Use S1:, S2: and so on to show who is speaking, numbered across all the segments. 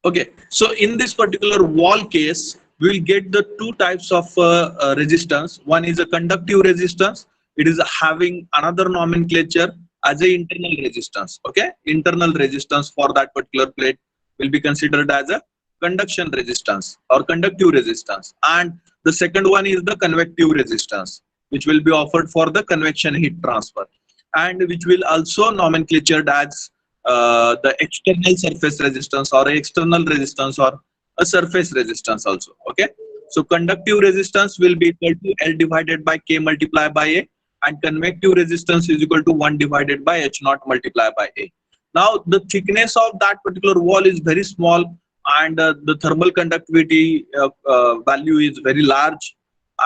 S1: Okay, so in this particular wall case, we will get the two types of resistance. One is a conductive resistance. It is having another nomenclature as a internal resistance. Okay, internal resistance for that particular plate will be considered as a conduction resistance or conductive resistance. And the second one is the convective resistance, which will be offered for the convection heat transfer, and which will also nomenclatured as the external surface resistance or external resistance or a surface resistance also. Okay, so conductive resistance will be equal to L divided by K multiplied by A, and convective resistance is equal to 1 divided by H naught multiplied by A. Now the thickness of that particular wall is very small, and the thermal conductivity value is very large,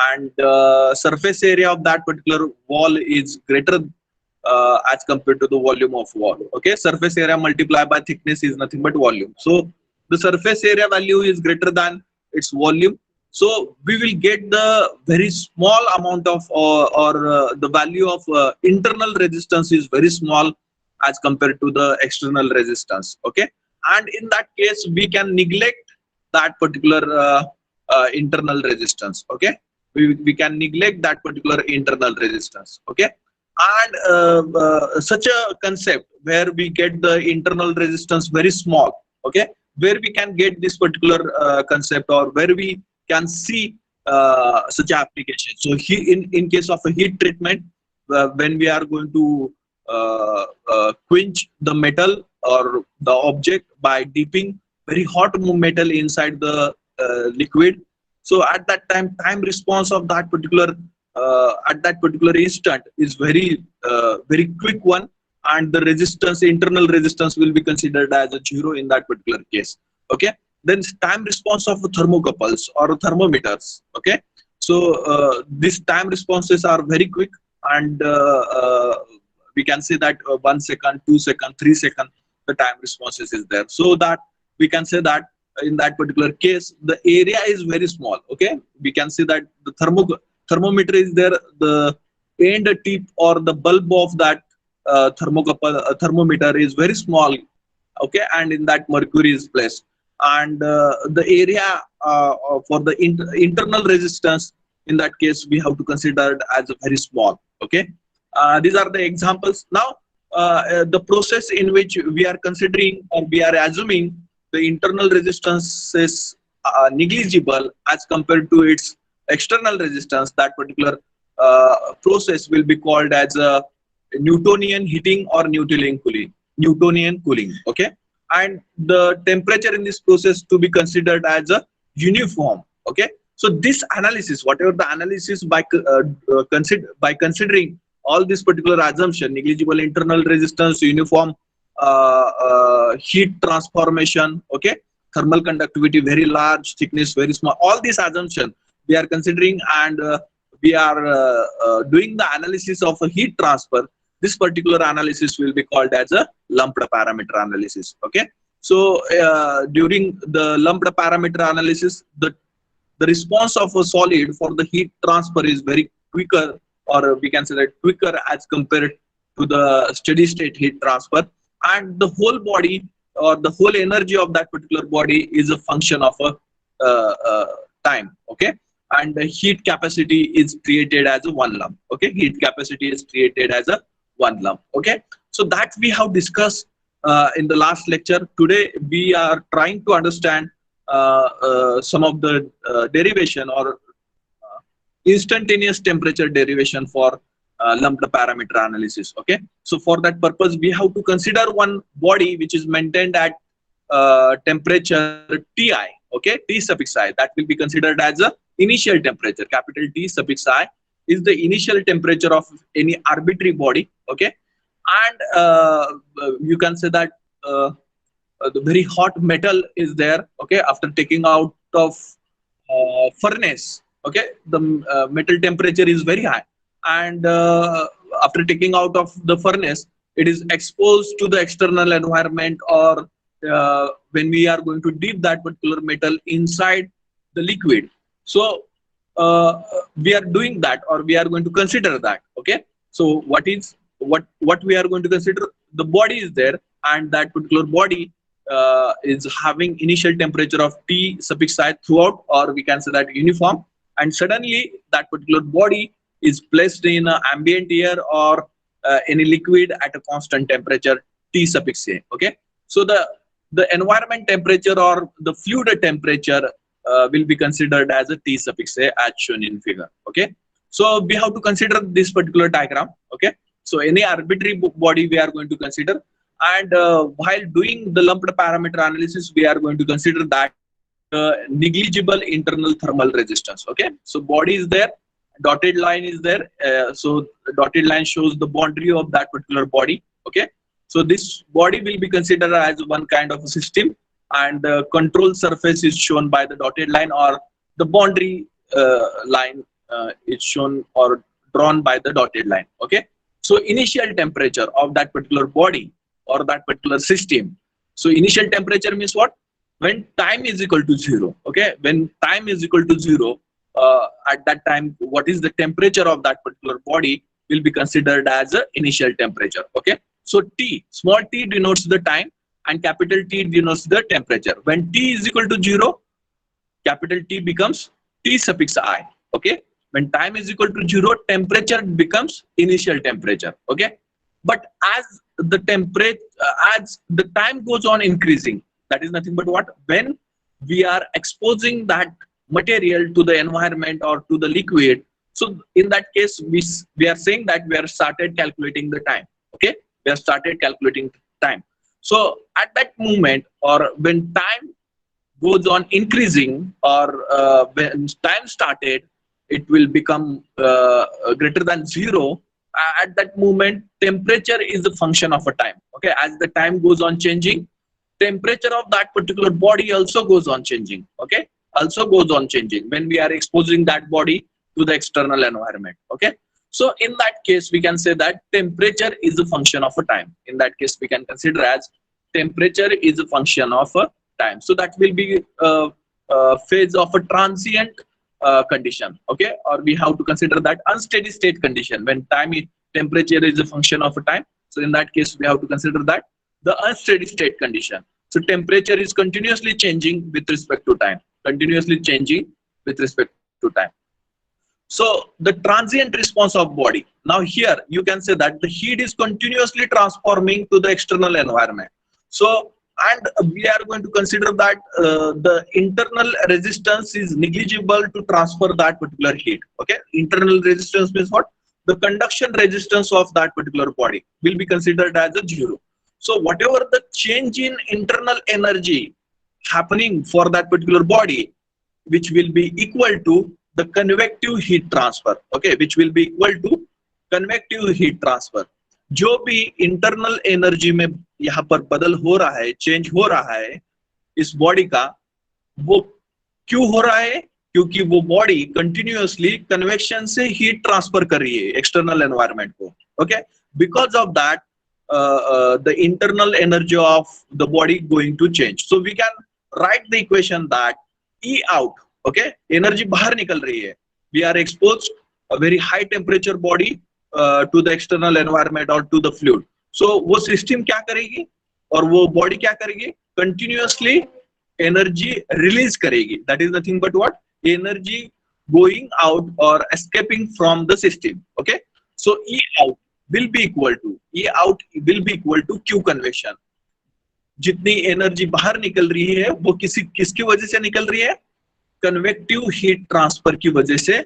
S1: and surface area of that particular wall is greater as compared to the volume of wall. Okay, surface area multiplied by thickness is nothing but volume. So the surface area value is greater than its volume. So we will get the very small amount of or the value of internal resistance is very small as compared to the external resistance. Okay, and in that case we can neglect that particular internal resistance. Okay, we can neglect that particular internal resistance. Okay, and such a concept where we get the internal resistance very small. Okay, where we can get this particular concept, or where we can see such application. So in case of a heat treatment, when we are going to quench the metal or the object by dipping very hot metal inside the liquid, so at that time response of that particular at that particular instant is very quick one, and the resistance, internal resistance, will be considered as a zero in that particular case. Okay, then time response of thermocouples or thermometers. Okay, so these time responses are very quick, and we can say that 1 second, 2 second, 3 second, the time responses is there, so that we can say that in that particular case the area is very small. Okay, we can see that the thermometer is there, the end tip or the bulb of that thermometer is very small. Okay, and in that mercury is placed, and the area for the internal resistance, in that case we have to consider it as a very small. Okay, these are the examples. Now the process in which we are considering or we are assuming the internal resistance is negligible as compared to its external resistance, that particular process will be called as a Newtonian heating or Newtonian cooling. Okay, and the temperature in this process to be considered as a uniform. Okay, so this analysis, whatever the analysis by considering all this particular assumption, negligible internal resistance, uniform heat transformation, okay, thermal conductivity very large, thickness very small, all these assumption we are considering, and we are doing the analysis of a heat transfer. This particular analysis will be called as a lumped parameter analysis. Okay, so during the lumped parameter analysis, the response of a solid for the heat transfer is very quicker, or we can say that quicker as compared to the steady state heat transfer, and the whole body or the whole energy of that particular body is a function of a time. Okay, and the heat capacity is created as a one lump. Okay, heat capacity is created as a one lump. Okay, so that we have discussed in the last lecture. Today we are trying to understand some of the derivation or instantaneous temperature derivation for lumped parameter analysis. Okay, so for that purpose we have to consider one body which is maintained at temperature Ti. Okay, T suffix I, that will be considered as a initial temperature. Capital T suffix I is the initial temperature of any arbitrary body. Okay, and you can say that the very hot metal is there. Okay, after taking out of furnace, okay, the metal temperature is very high, and after taking out of the furnace, it is exposed to the external environment, or when we are going to dip that particular metal inside the liquid. So we are doing that, or we are going to consider that. Okay, so what we are going to consider, the body is there, and that particular body is having initial temperature of T suffix I throughout, or we can say that uniform, and suddenly that particular body is placed in ambient air or any liquid at a constant temperature T suffix A. Okay, so the environment temperature or the fluid temperature will be considered as a T suffix A as shown in figure. Okay, so we have to consider this particular diagram. Okay, so any arbitrary body we are going to consider, and while doing the lumped parameter analysis, we are going to consider that negligible internal thermal resistance. Okay, so body is there, dotted line is there, so the dotted line shows the boundary of that particular body. Okay, so this body will be considered as one kind of a system, and the control surface is shown by the dotted line, or the boundary line is shown or drawn by the dotted line. Okay, so initial temperature of that particular body or that particular system. So initial temperature means what? When time is equal to 0. Okay, when time is equal to 0, at that time, what is the temperature of that particular body will be considered as a initial temperature. Okay, so T, small t denotes the time, and capital T denotes the temperature. When T is equal to 0, capital T becomes T suffix I. Okay, when time is equal to 0, temperature becomes initial temperature. Okay, but as the temperature, as the time goes on increasing, that is nothing but what? When we are exposing that material to the environment or to the liquid, so in that case we are saying that we are started calculating the time. Okay, we have started calculating time. So at that moment, or when time goes on increasing, or when time started, it will become greater than 0. At that moment, temperature is a function of a time. Okay, as the time goes on changing, temperature of that particular body also goes on changing. Okay, also goes on changing when we are exposing that body to the external environment. Okay, so in that case we can say that temperature is a function of a time. In that case we can consider as temperature is a function of a time. So that will be a phase of a transient condition. Okay, or we have to consider that unsteady state condition when temperature is a function of a time. So in that case we have to consider that the unsteady state condition. So temperature is continuously changing with respect to time, continuously changing with respect to time. So the transient response of body. Now here you can say that the heat is continuously transforming to the external environment. So, and we are going to consider that the internal resistance is negligible to transfer that particular heat. Okay, internal resistance means what? The conduction resistance of that particular body will be considered as a 0. So whatever the change in internal energy happening for that particular body, which will be equal to the convective heat transfer. Okay, which will be equal to convective heat transfer. जो भी internal energy में यहाँ पर बदल हो रहा है, change हो रहा है इस बॉडी का, वो क्यों हो रहा है? क्योंकि वो बॉडी कंटिन्यूअसली कन्वेक्शन से हीट ट्रांसफर कर रही है एक्सटर्नल एनवायरनमेंट को. Okay, because of that the internal energy of the body going to change. So we can write the equation that E out, okay, energy बाहर निकल रही है. We are exposed a very high temperature body to the external environment or to the fluid. So वो system क्या करेगी और वो body क्या करेगी? Continuously energy release करेगी. That is nothing but what? Energy going out or escaping from the system. Okay, so E out will be equal to Q convection. जितनी energy बाहर निकल रही है वो किसकी वजह से निकल रही है? कन्वेक्टिव हीट ट्रांसफर की वजह से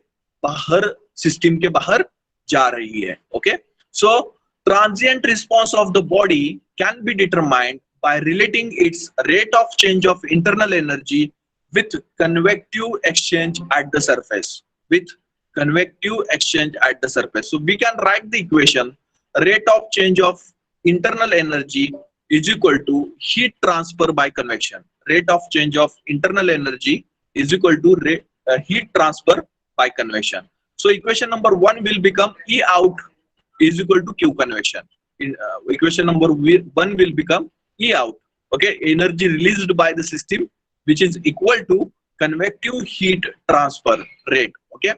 S1: बाहर, सिस्टम के बाहर जा रही है. Okay, so transient response of the body can be determined by relating its rate of change of internal energy with convective exchange at the surface. So we can write the equation: rate of change of internal energy is equal to heat transfer by convection. Rate of change of internal energy is equal to heat transfer by convection. So equation number 1 will become E out is equal to Q convection. Equation number 1 will become E out, okay, energy released by the system, which is equal to convective heat transfer rate. Okay,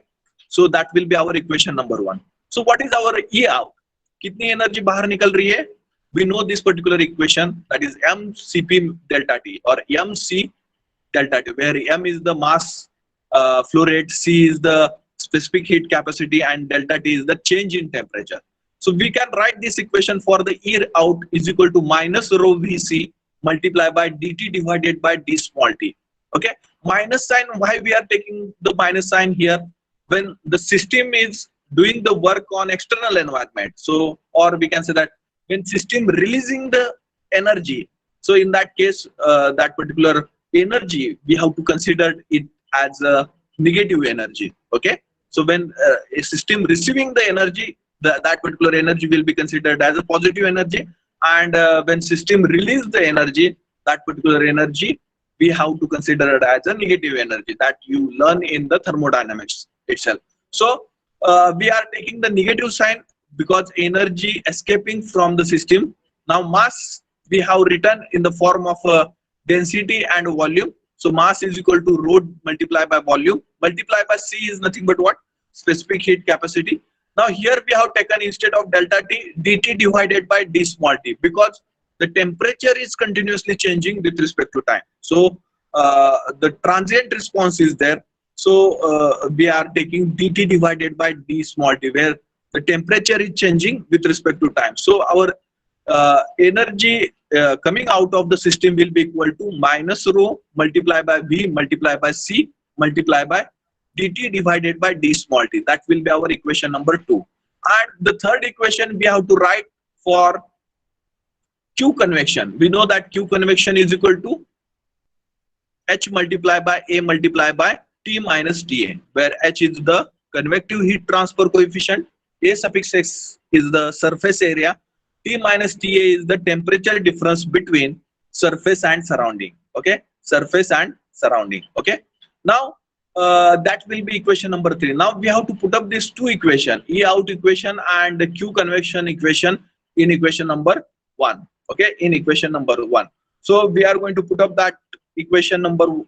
S1: so that will be our equation number 1. So what is our E out? कितनी energy बाहर निकल रही है? we know this particular equation, that is mCp delta T or mc delta T, where m is the mass flow rate, c is the specific heat capacity, and delta T is the change in temperature. So we can write this equation for the E out is equal to minus rho Vc multiplied by dt divided by d small t. Okay, minus sign, why we are taking the minus sign here? When the system is doing the work on external environment, so, or we can say that when system releasing the energy, so in that case that particular energy we have to consider it as a negative energy. Okay, so when a system receiving the energy, that particular energy will be considered as a positive energy, and when system release the energy, that particular energy we have to consider it as a negative energy, that you learn in the thermodynamics itself. So we are taking the negative sign because energy escaping from the system. Now mass we have written in the form of density and volume. So mass is equal to rho multiplied by volume multiplied by c is nothing but what? Specific heat capacity. Now here we have taken, instead of delta T, dt divided by d small t, because the temperature is continuously changing with respect to time. So the transient response is there. So we are taking dt divided by d small t, where the temperature is changing with respect to time. So our energy coming out of the system will be equal to minus rho multiplied by v multiplied by c multiplied by dt divided by d small t. That will be our equation number 2. And the third equation we have to write for Q convection. We know that Q convection is equal to H multiplied by A multiplied by T minus TA, where H is the convective heat transfer coefficient, A suffix x is the surface area, T minus TA is the temperature difference between surface and surrounding. Okay, surface and surrounding. Okay, now that will be equation number 3. Now we have to put up these two equation, E out equation and the Q convection equation, in equation number 1. Okay, in equation number 1. So we are going to put up that equation number 2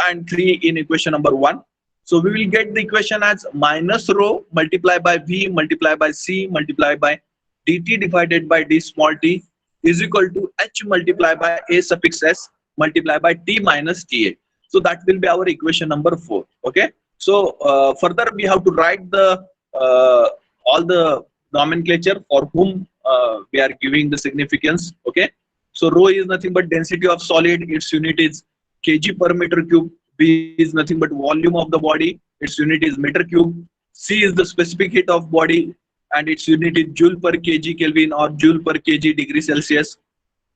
S1: and 3 in equation number 1. So we will get the equation as minus rho multiplied by V multiplied by C multiplied by dt divided by d small t is equal to H multiplied by A suffix s multiplied by T minus TA. So that will be our equation number 4. Okay, so further we have to write the all the nomenclature for whom we are giving the significance. Okay, so rho is nothing but density of solid, its unit is kg per meter cube. B is nothing but volume of the body, its unit is meter cube. C is the specific heat of body and its unit is joule per kg Kelvin or joule per kg degree Celsius.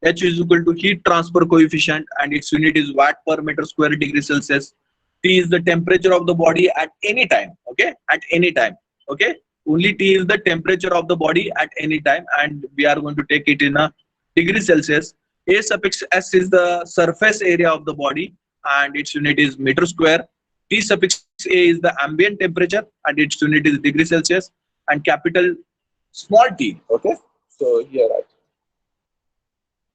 S1: H is equal to heat transfer coefficient and its unit is watt per meter square degree Celsius. T is the temperature of the body at any time. Okay, at any time. Okay, only T is the temperature of the body at any time, and we are going to take it in a degree Celsius. A suffix s is the surface area of the body and its unit is meter square. T suffix a is the ambient temperature and its unit is degree Celsius, and capital small t. Okay, so here right,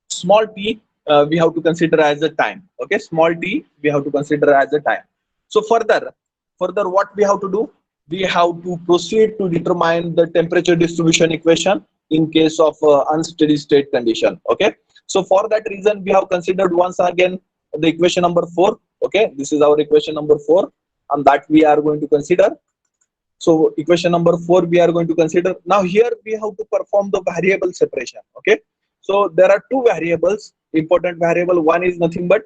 S1: small t we have to consider as a time. Okay, small t we have to consider as a time. So further what we have to do? We have to proceed to determine the temperature distribution equation in case of unsteady state condition. Okay, so for that reason we have considered once again the equation number 4. Okay, this is our equation number 4, and that we are going to consider. So equation number 4 we are going to consider. Now here we have to perform the variable separation. Okay, so there are two variables, important variable. One is nothing but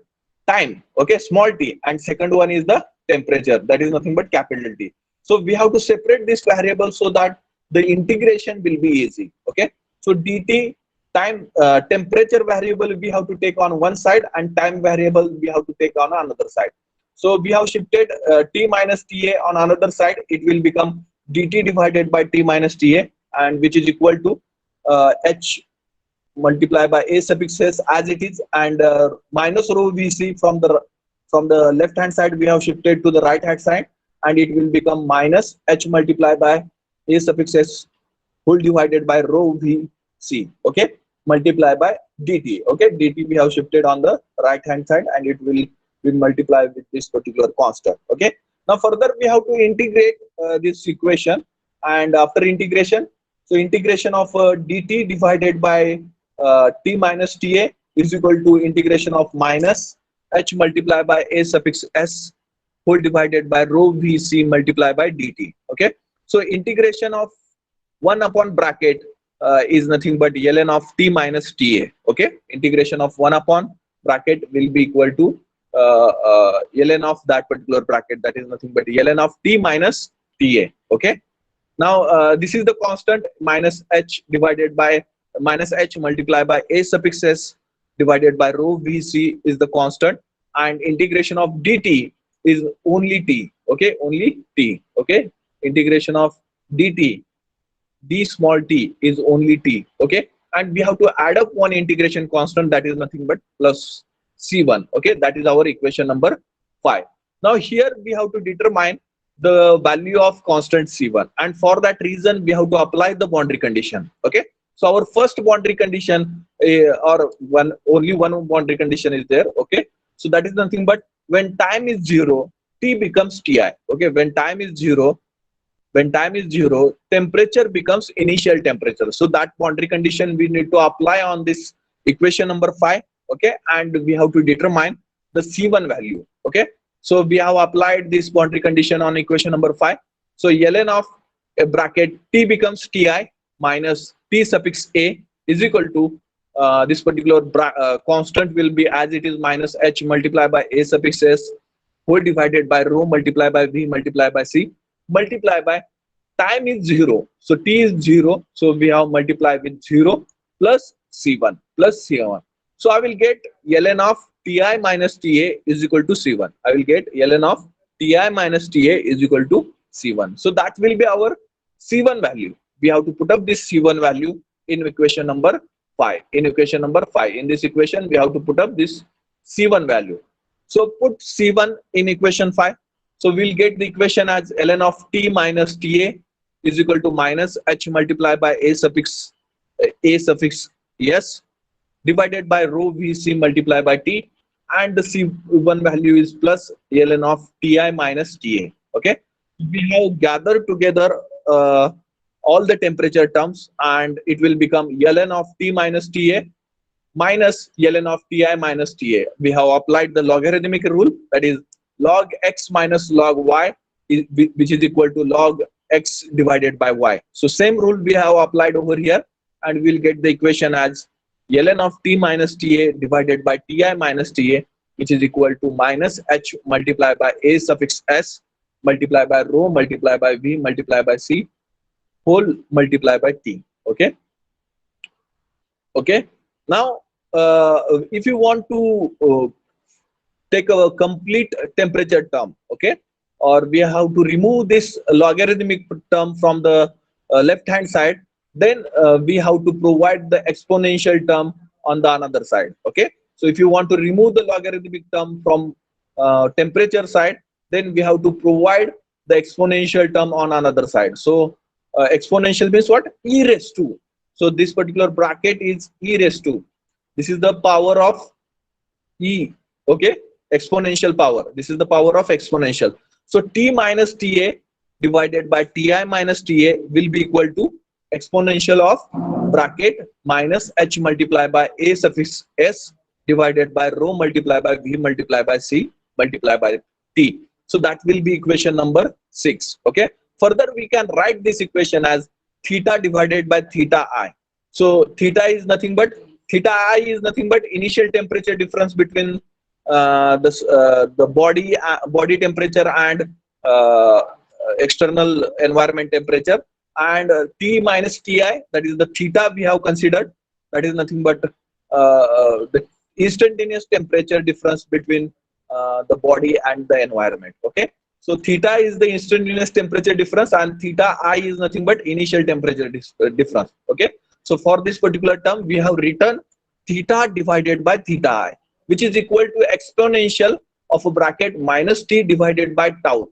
S1: time, okay, small t, and second one is the temperature, that is nothing but capital T. So we have to separate this variable so that the integration will be easy. Okay, so dt time temperature variable we have to take on one side and time variable we have to take on another side. So we have shifted T minus TA on another side. It will become dt divided by T minus TA, and which is equal to H multiplied by A suffix s as it is, and minus rho Vc from the left hand side we have shifted to the right hand side, and it will become minus H multiplied by A suffix s whole divided by rho Vc. Okay, multiplied by dt. Okay, dt we have shifted on the right hand side, and it will multiply with this particular constant. Okay, now further we have to integrate this equation, and after integration, so integration of dt divided by T minus Ta is equal to integration of minus h multiplied by a suffix s whole divided by rho Vc multiplied by dt. Okay, so integration of 1 upon bracket is nothing but ln of t minus ta. Okay, integration of 1 upon bracket will be equal to ln of that particular bracket, that is nothing but ln of t minus ta. Okay, now this is the constant, minus h divided by minus h multiplied by a suffix s divided by rho vc is the constant, and integration of dt is only t. Okay, only t. Okay, integration of dt, d small t is only t. Okay, and we have to add up one integration constant, that is nothing but plus c1. Okay, that is our equation number 5. Now here we have to determine the value of constant c1, and for that reason we have to apply the boundary condition. Okay, so our first boundary condition, or only one boundary condition is there. Okay, so that is nothing but when time is 0, t becomes ti. Okay, when time is 0, temperature becomes initial temperature. So that boundary condition we need to apply on this equation number 5. Okay, and we have to determine the c1 value. Okay, so we have applied this boundary condition on equation number 5. So ln of a bracket t becomes ti minus t suffix a is equal to this particular constant will be as it is, minus h multiplied by a suffix s whole divided by rho multiplied by v multiplied by c multiply by time is 0. So t is 0. So we have multiplied with 0 plus c1 plus c1. So I will get ln of ti minus ta is equal to c1. I will get ln of ti minus ta is equal to c1. So that will be our c1 value. We have to put up this c1 value in equation number 5. In equation number 5, in this equation we have to put up this c1 value. So put c1 in equation 5. So we'll get the equation as ln of t minus ta is equal to minus h multiplied by a suffix s divided by rho vc multiplied by t, and the c1 value is plus ln of ti minus ta. Okay, we have gathered together all the temperature terms, and it will become ln of t minus ta minus ln of ti minus ta. We have applied the logarithmic rule, that is log x minus log y which is equal to log x divided by y. So same rule we have applied over here, and we'll get the equation as ln of t minus ta divided by ti minus ta, which is equal to minus h multiplied by a suffix s multiplied by rho multiplied by v multiplied by c whole multiplied by t. Okay, okay. Now if you want to take a complete temperature term, okay, or we have to remove this logarithmic term from the left hand side, then we have to provide the exponential term on the another side. Okay, so if you want to remove the logarithmic term from temperature side, then we have to provide the exponential term on another side. So exponential means what? E raised to. So this particular bracket is e raised to. This is the power of e. Okay, exponential power. This is the power of exponential. So t minus ta divided by ti minus ta will be equal to exponential of bracket minus h multiplied by a suffix s divided by rho multiplied by v multiplied by c multiplied by t. So that will be equation number 6. Okay, further we can write this equation as theta divided by theta I. So theta is nothing but initial temperature difference between the body temperature and external environment temperature, and t minus ti, that is the theta we have considered, that is nothing but the instantaneous temperature difference between the body and the environment. Okay, so theta is the instantaneous temperature difference, and theta I is nothing but initial temperature difference. Okay, so for this particular term we have written theta divided by theta I, which is equal to exponential of a bracket minus t divided by tau.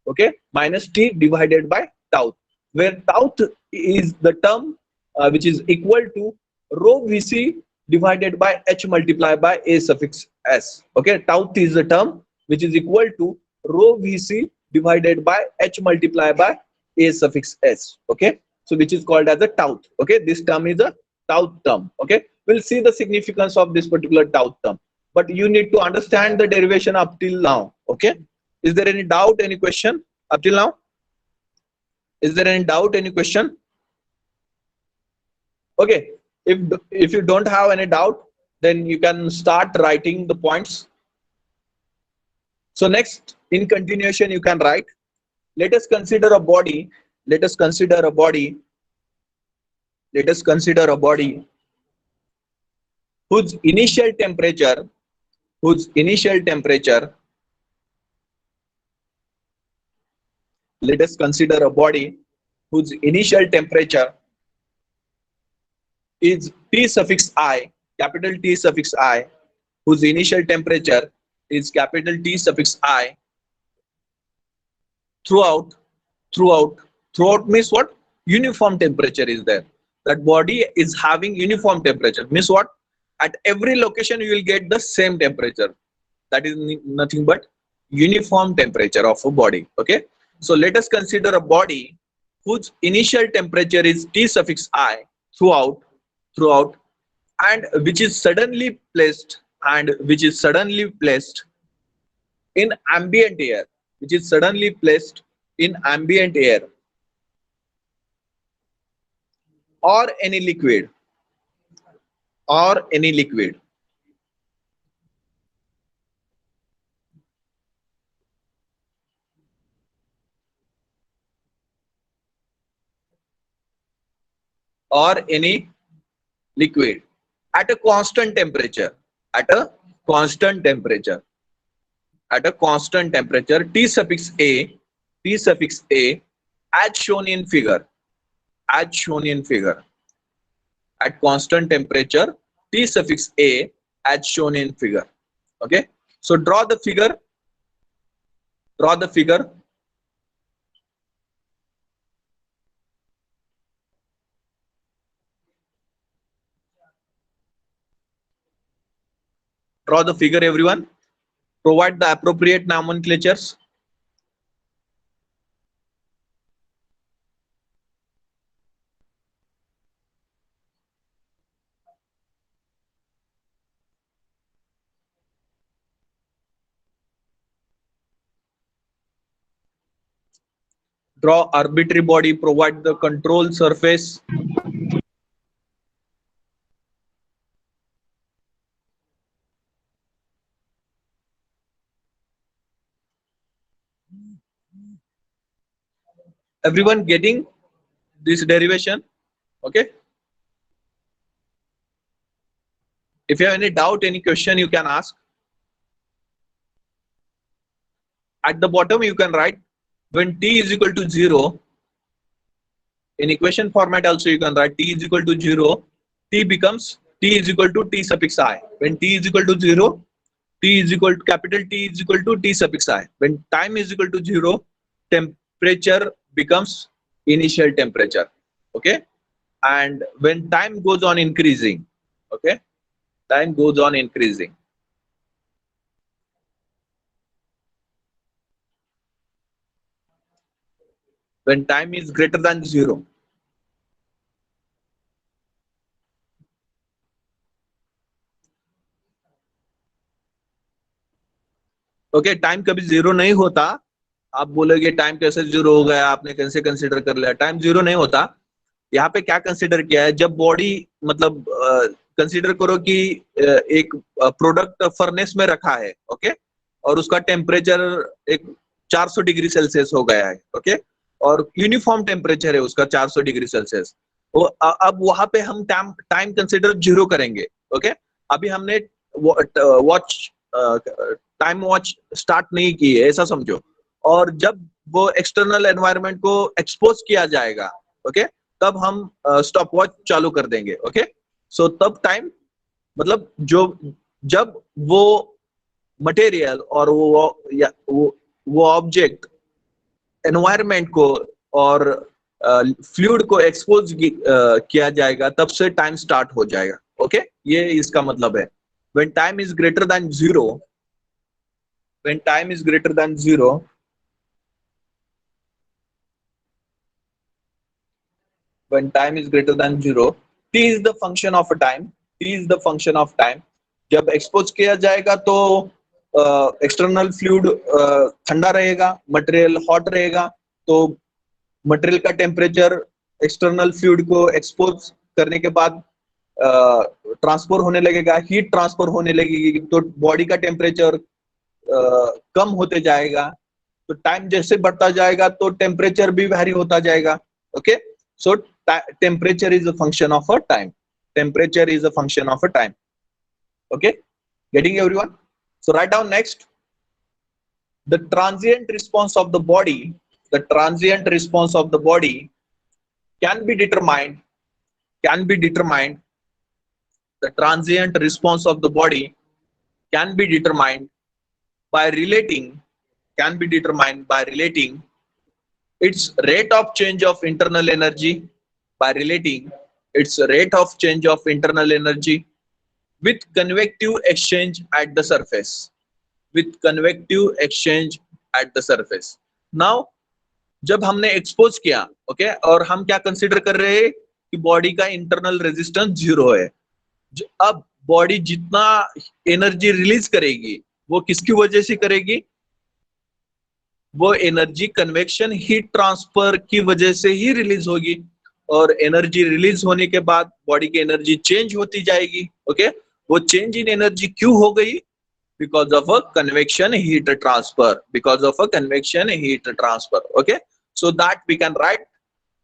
S1: Okay, minus t divided by tau, where tau is the term which is equal to rho vc divided by h multiplied by a suffix s. Okay, tau is the term which is equal to rho vc divided by h multiplied by a suffix s. Okay, so which is called as a tau. Okay, this term is a tau term. Okay, we'll see the significance of this particular tau term. But you need to understand the derivation up till now. Okay. Is there any doubt, any question up till now? Is there any doubt, any question? Okay. If you don't have any doubt, then you can start writing the points. So next, in continuation, you can write, let us consider a body, let us consider a body, let us consider a body whose initial temperature, whose initial temperature, let us consider a body whose initial temperature is T suffix I, capital T suffix I, whose initial temperature is capital T suffix I throughout, throughout means what? Uniform temperature is there. That body is having uniform temperature. Means what? At every location you will get the same temperature. That is nothing but uniform temperature of a body. Okay. So let us consider a body whose initial temperature is T suffix I throughout, and which is suddenly placed in ambient air, which is suddenly placed in ambient air or any liquid, or any liquid. Or any liquid at a constant temperature, at a constant temperature, at a constant temperature, T suffix A, T suffix A, as shown in figure, as shown in figure, at constant temperature, T suffix A, as shown in figure. Okay. So draw the figure, draw the figure. Draw the figure, everyone. Provide the appropriate nomenclatures. Draw arbitrary body, provide the control surface. Everyone getting this derivation? Okay. If you have any doubt, any question, you can ask. At the bottom, you can write when T is equal to 0. In equation format also you can write T is equal to 0. T becomes T is equal to T suffix I. When T is equal to 0, T is equal to capital T is equal to T suffix I. When time is equal to 0, temperature becomes initial temperature. Okay. And when time goes on increasing, okay, time goes on increasing, when time is greater than 0, okay, time कभी zero नहीं होता. आप बोलोगे time कैसे zero हो गया, आपने कैसे कंसीडर कर लिया? टाइम जीरो नहीं होता. यहाँ पे क्या कंसीडर किया है, जब बॉडी मतलब कंसीडर करो कि एक प्रोडक्ट फर्नेस में रखा है, ओके, और उसका टेम्परेचर एक 400 डिग्री सेल्सियस हो गया है, ओके, और यूनिफॉर्म टेम्परेचर है उसका 400 डिग्री सेल्सियस. अब वहां पे हम टाइम कंसीडर जीरो करेंगे. ओके. अभी हमने वॉच टाइम वॉच स्टार्ट नहीं की है, ऐसा समझो. और जब वो एक्सटर्नल एनवायरनमेंट को एक्सपोज किया जाएगा, ओके, तब हम स्टॉप वॉच चालू कर देंगे. ओके. सो तब टाइम मतलब जब वो मटेरियल और वो ऑब्जेक्ट एनवायरनमेंट को और फ्लूइड को एक्सपोज किया जाएगा, तब से टाइम स्टार्ट हो जाएगा. ओके. ये इसका मतलब है. When time is greater than zero, when time is greater than 0, when time is greater than 0, t is the function of a time, T is the function of time. जब expose किया जाएगा तो external fluid ठंडा रहेगा, material hot रहेगा, तो material का temperature external fluid को एक्सपोज करने के बाद ट्रांसफर होने लगेगा, हीट ट्रांसफर होने लगेगी, तो बॉडी का टेम्परेचर कम होते जाएगा, तो टाइम जैसे बढ़ता जाएगा तो टेम्परेचर भी वैरी होता जाएगा. Okay, so temperature is a function of a time. Temperature is a function of a time. Okay, getting everyone? So write down next. The transient response of the body, the transient response of the body can be determined, can be determined, the transient response of the body can be determined by relating, can be determined by relating its rate of change of internal energy, by relating its rate of change of internal energy with convective exchange at the surface, with convective exchange at the surface. Now जब हमने expose किया, okay, और हम क्या consider कर रहे हैं कि बॉडी का इंटरनल रेजिस्टेंस 0 है. अब बॉडी जितना एनर्जी रिलीज करेगी वो किसकी वजह से करेगी? वो एनर्जी कन्वेक्शन हीट ट्रांसफर की वजह से ही रिलीज होगी, और एनर्जी रिलीज होने के बाद बॉडी की एनर्जी चेंज होती जाएगी. ओके, वो चेंज इन एनर्जी क्यों हो गई? Because of a convection heat transfer, because of a convection heat transfer. Okay, so that we can write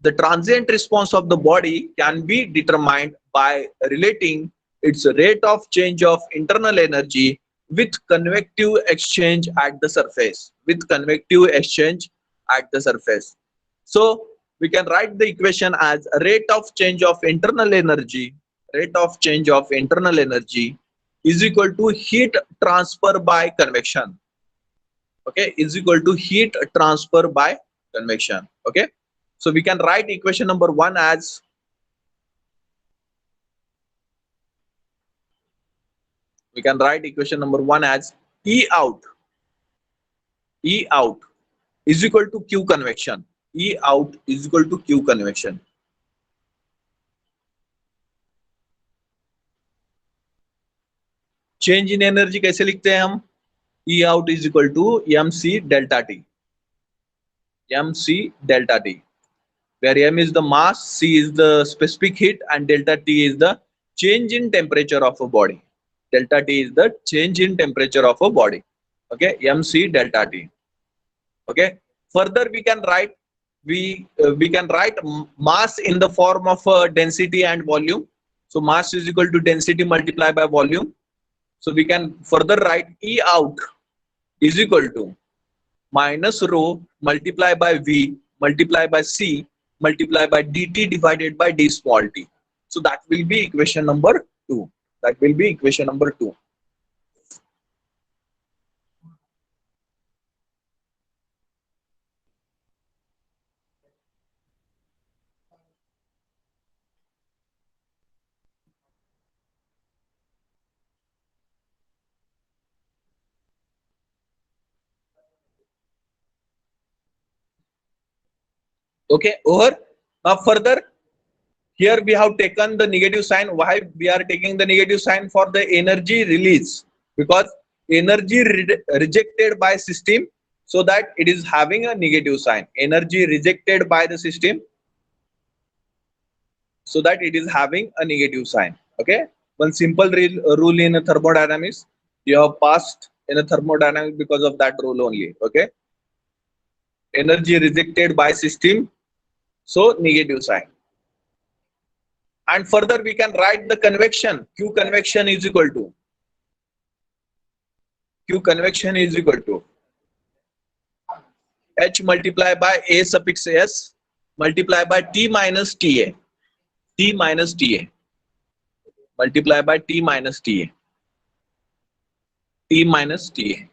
S1: the transient response of the body can be determined by relating its rate of change of internal energy with convective exchange at the surface, with convective exchange at the surface. So we can write the equation as rate of change of internal energy, rate of change of internal energy is equal to heat transfer by convection. Okay, is equal to heat transfer by convection. Okay, so we can write equation number 1 as E out, E out is equal to Q convection. E out is equal to Q convection. Change in energy कैसे लिखते हैं हम? E out is equal to mc delta t, mc delta t, where m is the mass, c is the specific heat, and delta t is the change in temperature of a body. Delta t is the change in temperature of a body. Okay, mc delta t. Okay, further we can write mass in the form of density and volume. So mass is equal to density multiplied by volume. So we can further write E out is equal to minus rho multiplied by V multiplied by C multiplied by dt divided by d small t. So that will be equation number 2. That will be equation number 2. Okay, over. Now further, here we have taken the negative sign. Why we are taking the negative sign? For the energy release, because energy rejected by system, so that it is having a negative sign. Energy rejected by the system, so that it is having a negative sign. Okay, one simple rule in thermodynamics you have passed in a thermodynamics because of that rule only. Okay, energy rejected by system, so negative sign. And further we can write the convection. Q convection is equal to H multiplied by A suffix S multiplied by T minus TA. T minus TA multiplied by T minus TA. T minus TA.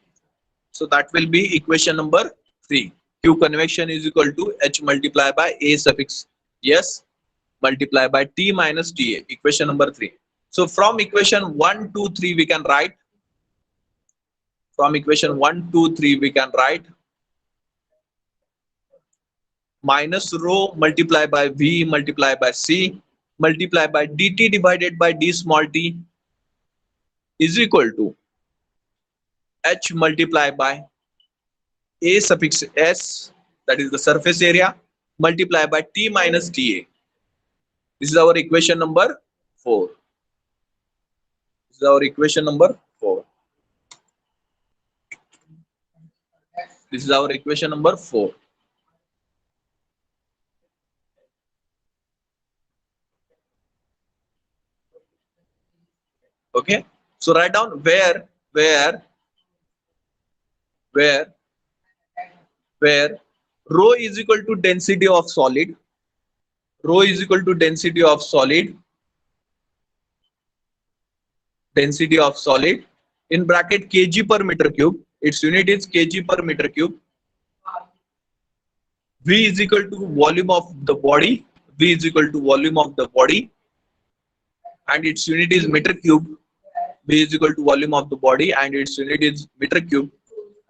S1: So that will be equation number 3. Q convection is equal to H multiplied by A suffix S multiplied by T minus TA. Equation number 3. So from equation 1, 2, 3 we can write. From equation 1, 2, 3 we can write minus rho multiplied by V multiplied by C multiplied by dt divided by d small t is equal to h multiplied by a suffix s, that is the surface area, multiplied by t minus ta. This is our equation number 4. This is our equation number 4. This is our equation number 4. Okay. So write down where where rho is equal to density of solid. Rho is equal to density of solid. Density of solid in bracket kg per meter cube. Its unit is kg per meter cube. V is equal to volume of the body. V is equal to volume of the body, and its unit is meter cube. V is equal to volume of the body, and its unit is meter cube.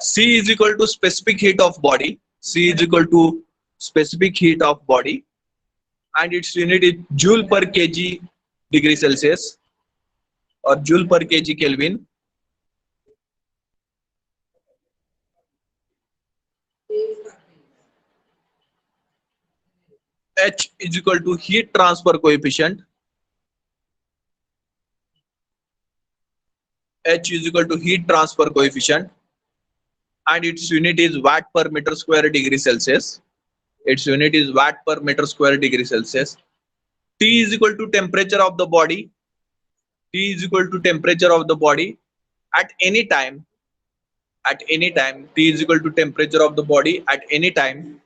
S1: C is equal to specific heat of body. C is equal to specific heat of body, and its unit is joule per kg degree Celsius or joule per kg Kelvin. H is equal to heat transfer coefficient. H is equal to heat transfer coefficient, and its unit is watt per meter square degree Celsius. Its unit is watt per meter square degree Celsius. T is equal to temperature of the body. T is equal to temperature of the body at any time. At any time, T is equal to temperature of the body at any time,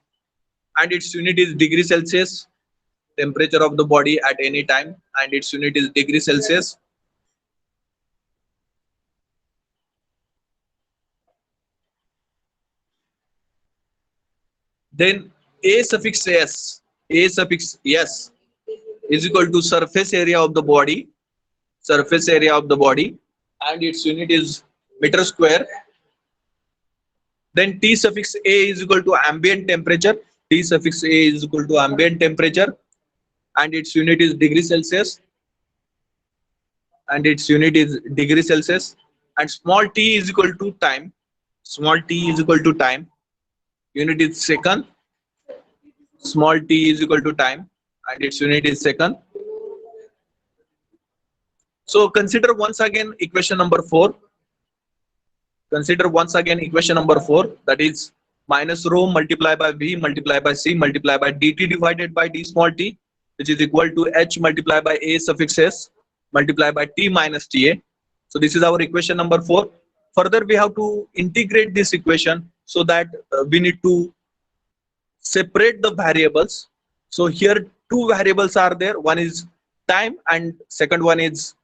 S1: and its unit is degree Celsius. Temperature of the body at any time, and its unit is degree Celsius. Then A suffix S is equal to surface area of the body. Surface area of the body, and its unit is meter square. Then T suffix A is equal to ambient temperature. T suffix A is equal to ambient temperature, and its unit is degree Celsius. And its unit is degree Celsius. And small t is equal to time. Small t is equal to time. Unit is second. Small t is equal to time, and its unit is second. So consider once again equation number 4. Consider once again equation number 4, that is minus rho multiplied by V multiplied by C multiplied by dt divided by d small t, which is equal to H multiplied by A suffix S multiplied by T minus Ta. So this is our equation number 4. Further, we have to integrate this equation so that we need to separate the variables. So here two variables are there. One is time and second one is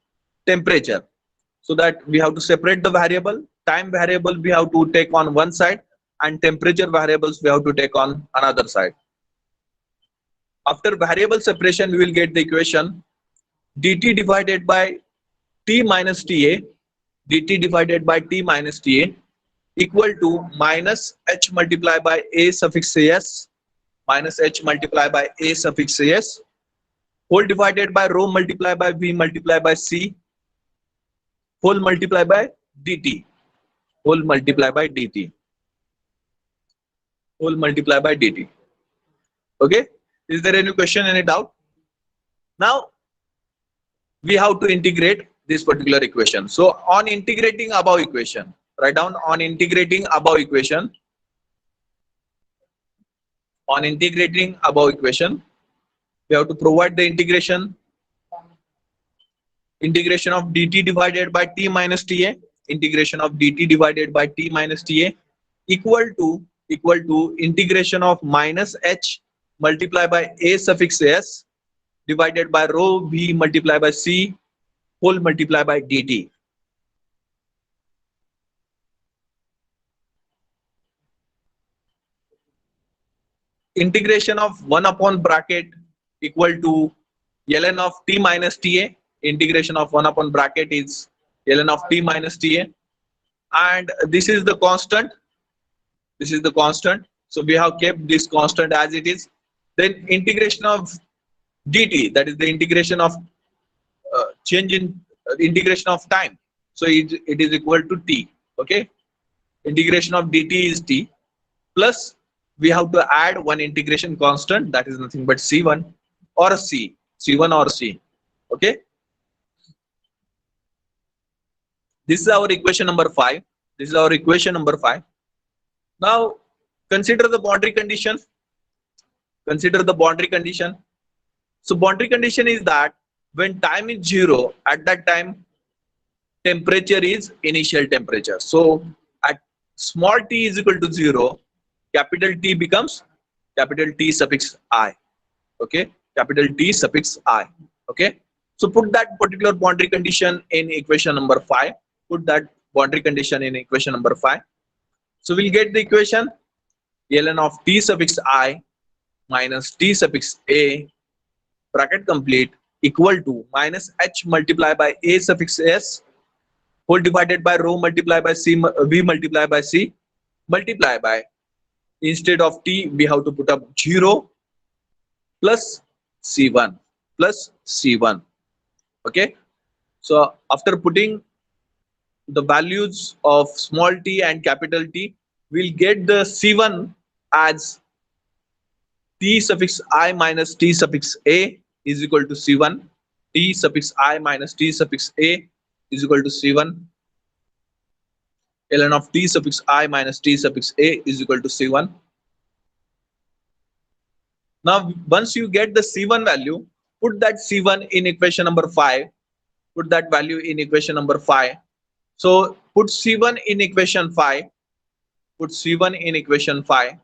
S1: temperature. So that we have to separate the variable. Time variable we have to take on one side, and temperature variables we have to take on another side. After variable separation, we will get the equation dt divided by t minus ta, dt divided by t minus ta equal to minus h multiplied by a suffix s, minus h multiplied by a suffix s, whole divided by rho multiplied by v multiplied by c, whole multiplied by dt, whole multiplied by dt, whole multiplied by dt. Okay, is there any question, any doubt? Now we have to integrate this particular equation. So on integrating above equation, write down on integrating above equation. On integrating above equation, we have to provide the integration of dt divided by t minus ta, integration of dt divided by t minus ta equal to integration of minus h multiplied by a suffix s divided by rho v multiplied by c whole multiplied by dt. Integration of 1 upon bracket equal to ln of t minus ta. Integration of 1 upon bracket is ln of t minus ta, and this is the constant. This is the constant. So we have kept this constant as it is. Then integration of dt, that is the integration of change in integration of time. So it is equal to t. Okay, integration of dt is t, plus we have to add one integration constant, that is nothing but c1 or c1 or c. Okay, this is our equation number 5. This is our equation number 5. Now consider the boundary condition. Consider the boundary condition. So boundary condition is that when time is 0, at that time temperature is initial temperature. So at small t is equal to 0, capital T becomes capital T suffix I. Okay, capital T suffix I. Okay, so put that particular boundary condition in equation number 5. Put that boundary condition in equation number 5. So we'll get the equation ln of T suffix I minus T suffix A, bracket complete, equal to minus H multiplied by A suffix S whole divided by rho multiplied by C, V multiplied by C, multiply by, instead of T we have to put up 0 plus C1 plus C1. Okay, so after putting the values of small t and capital T, we'll get the C1 as T suffix I minus T suffix A is equal to C1. T suffix I minus T suffix A is equal to C1. ln of T suffix I minus T suffix A is equal to C1. Now, once you get the C1 value, put that C1 in equation number 5. Put that value in equation number 5. So put C1 in equation 5. Put C1 in equation 5.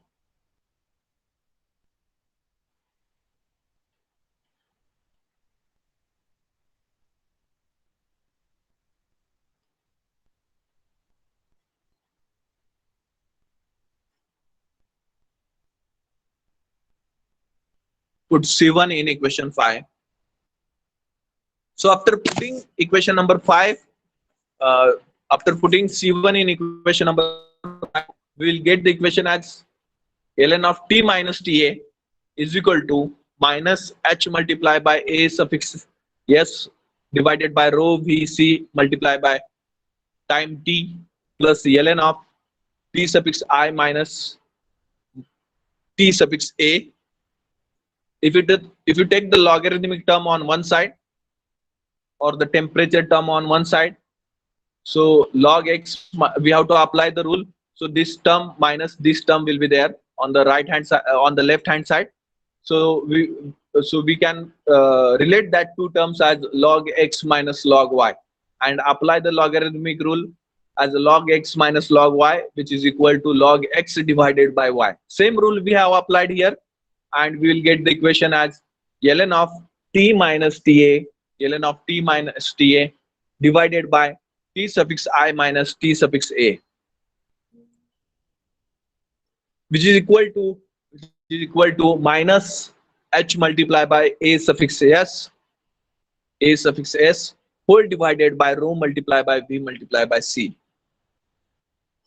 S1: Put C1 in equation 5. So after putting equation number 5, after putting C1 in equation number 5, we will get the equation as ln of T minus Ta is equal to minus H multiplied by A suffix S divided by rho Vc multiplied by time T plus ln of T suffix I minus T suffix A. If you take the logarithmic term on one side or the temperature term on one side, so log x, we have to apply the rule. So this term minus this term will be there on the right hand side, on the left hand side. So we can relate that two terms as log x minus log y and apply the logarithmic rule as log x minus log y, which is equal to log x divided by y. Same rule we have applied here, and we will get the equation as ln of T minus Ta, ln of T minus Ta divided by T suffix I minus T suffix A, which is equal to minus H multiplied by A suffix S whole divided by rho multiplied by V multiplied by C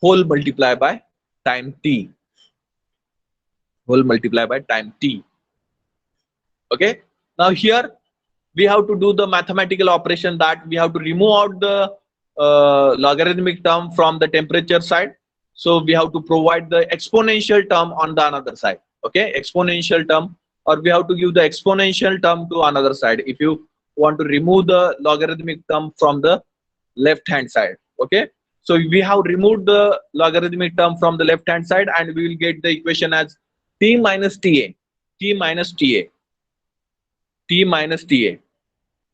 S1: whole multiplied by time T whole multiplied by time T. Okay, now here we have to do the mathematical operation that we have to remove out the logarithmic term from the temperature side. So we have to provide the exponential term on the another side. Okay, exponential term, or we have to give the exponential term to another side if you want to remove the logarithmic term from the left hand side. Okay, so we have removed the logarithmic term from the left hand side, and we will get the equation as T minus Ta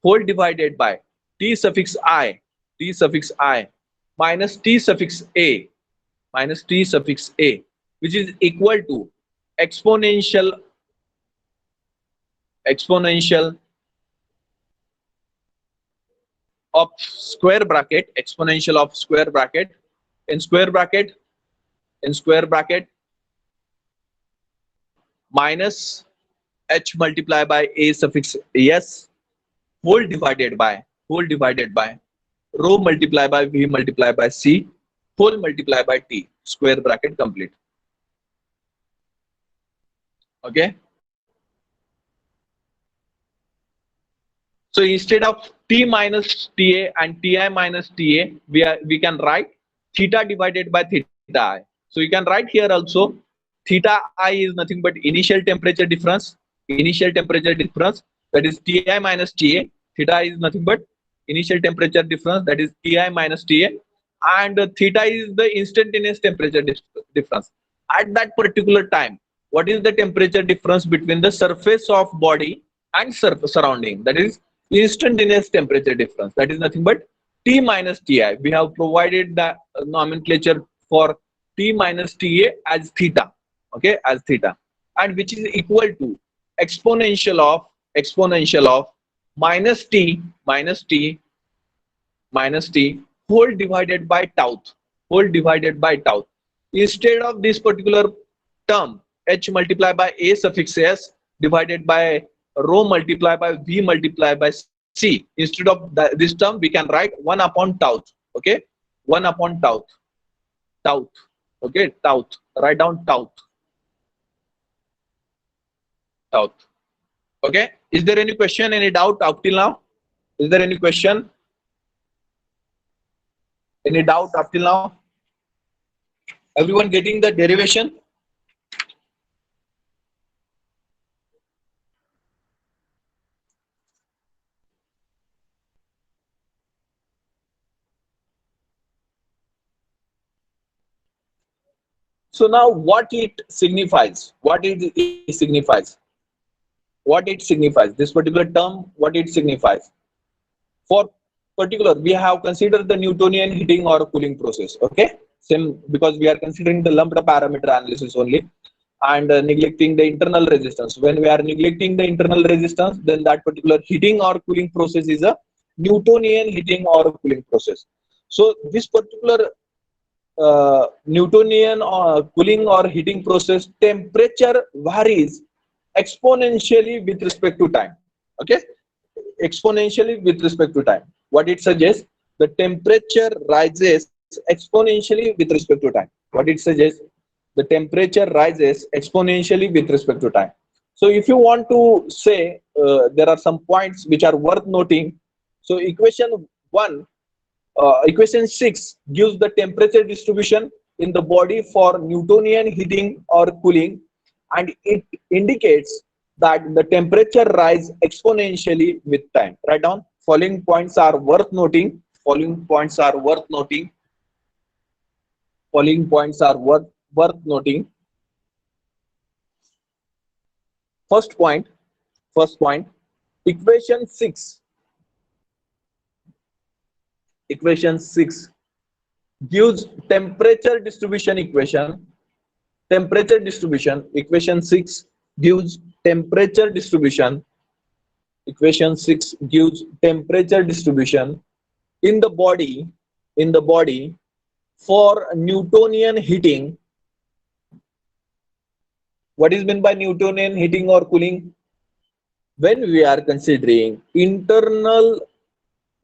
S1: whole divided by T suffix I minus T suffix A which is equal to exponential of square bracket in square bracket minus H multiplied by A suffix S whole divided by rho multiplied by V multiplied by C whole multiplied by T, square bracket complete. Okay, So instead of T minus Ta and Ti minus Ta, we can write theta divided by theta I. So you can write here also theta I is nothing but initial temperature difference. Initial temperature difference, that is Ti minus Ta. Theta is nothing but initial temperature difference, that is Ti minus Ta, and theta is the instantaneous temperature difference at that particular time. What is the temperature difference between the surface of body and surrounding? That is instantaneous temperature difference. That is nothing but T minus Ti. We have provided the nomenclature for T minus Ta as theta, okay, as theta, and which is equal to exponential of minus T whole divided by tau, whole divided by tau. Instead of this particular term, h multiplied by a suffix s divided by rho multiplied by v multiplied by c. Instead of this term, we can write 1 upon tau. Okay, 1 upon tau. Okay, tau. Write down tau. Okay. Is there any question, any doubt up till now? Is there any question? Any doubt up till now? Everyone getting the derivation? So now what it signifies? It signifies? What it signifies? This particular term, what it signifies? For particular, we have considered the Newtonian heating or cooling process. Okay, same, because we are considering the lumped parameter analysis only, and neglecting the internal resistance. When we are neglecting the internal resistance, then that particular heating or cooling process is a Newtonian heating or cooling process. So this particular Newtonian cooling or heating process, temperature varies exponentially with respect to time. Okay, exponentially with respect to time. What it suggests, the temperature rises exponentially with respect to time. What it suggests, the temperature rises exponentially with respect to time. So if you want to say, there are some points which are worth noting. So equation 6 gives the temperature distribution in the body for Newtonian heating or cooling, and it indicates that the temperature rise exponentially with time. Write down. Following points are worth noting. Following points are worth noting. Following points are worth noting. First point. Equation 6. Equation 6 gives temperature distribution equation. Temperature distribution. Equation 6 gives temperature distribution. Equation 6 gives temperature distribution in the body for Newtonian heating. What is meant by Newtonian heating or cooling? When we are considering internal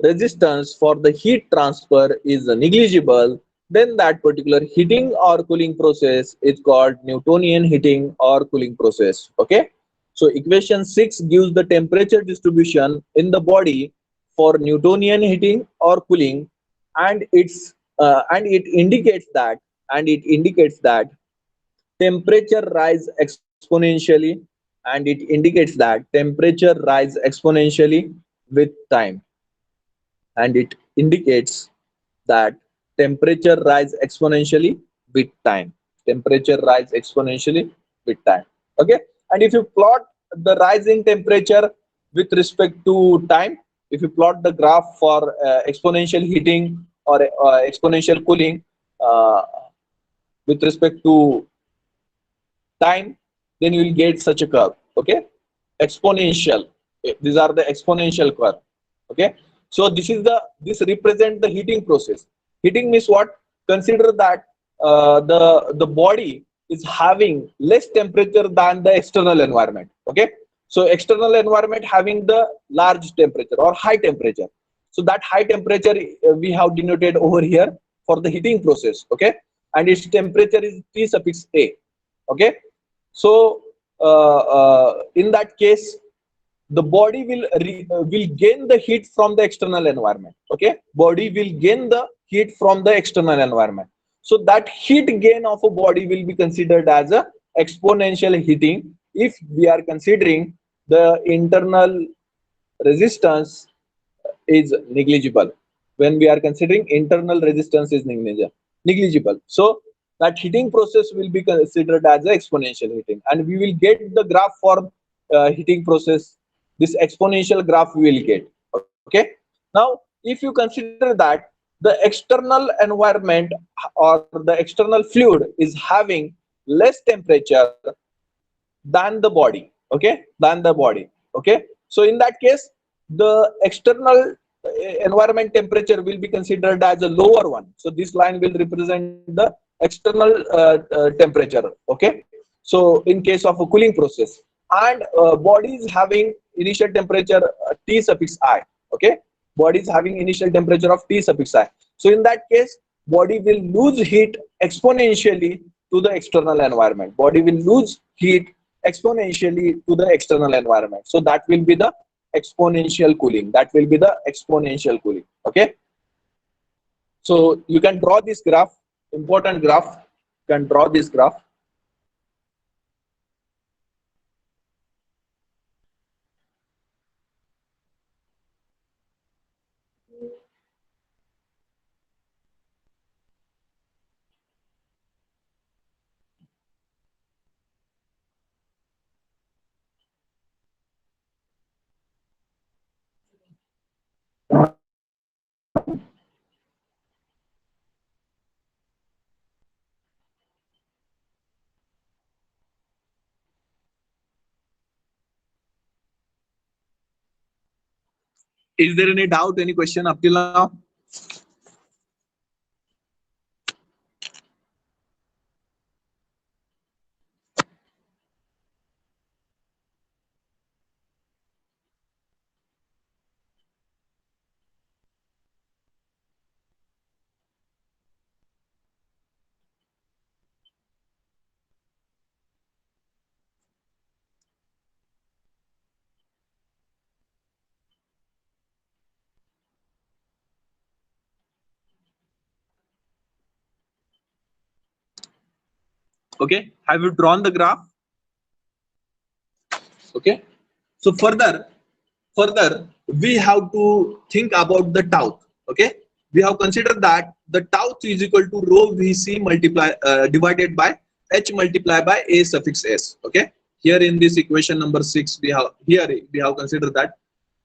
S1: resistance for the heat transfer is negligible, then that particular heating or cooling process is called Newtonian heating or cooling process. Okay, so equation 6 gives the temperature distribution in the body for Newtonian heating or cooling, and it indicates that temperature rise exponentially, and it indicates that temperature rise exponentially with time, and it indicates that temperature rise exponentially with time. Temperature rise exponentially with time. Okay, and if you plot the rising temperature with respect to time, if you plot the graph for exponential heating or exponential cooling with respect to time, then you will get such a curve. Okay, exponential. These are the exponential curve. Okay, so this represent the heating process. Heating means what? Consider that the body is having less temperature than the external environment. Okay, so external environment having the large temperature or high temperature. So that high temperature we have denoted over here for the heating process. Okay, and its temperature is T suffix A. Okay, so in that case, the body will gain the heat from the external environment. Okay, body will gain the heat from the external environment. So that heat gain of a body will be considered as a exponential heating if we are considering the internal resistance is negligible. When we are considering internal resistance is negligible, so that heating process will be considered as a exponential heating, and we will get the graph for heating process. This exponential graph we will get. Okay, now if you consider that the external environment or the external fluid is having less temperature than the body, okay, than the body. Okay, so in that case the external environment temperature will be considered as a lower one. So this line will represent the external temperature. Okay, so in case of a cooling process, and body is having initial temperature T suffix I. Okay, body is having initial temperature of T suffix I. So in that case body will lose heat exponentially to the external environment. Body will lose heat exponentially to the external environment. So that will be the exponential cooling. That will be the exponential cooling. Okay, so you can draw this graph, important graph. You can draw this graph. Is there any doubt, any question up till now? Okay, have you drawn the graph? Okay, so further we have to think about the tau. Okay, we have considered that the tau is equal to rho vc multiply divided by h multiplied by a suffix s. Okay, here in this equation number 6 we have considered that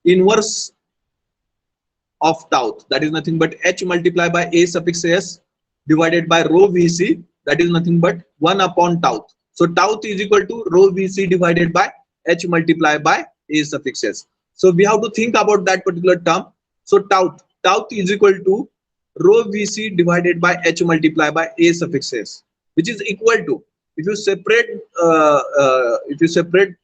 S1: inverse of tau, that is nothing but h multiplied by a suffix s divided by rho vc, that is nothing but 1 upon tau. So tau is equal to rho vc divided by h multiplied by a suffix s. So we have to think about that particular term. So tau is equal to rho vc divided by h multiplied by a suffix s, which is equal to, if you separate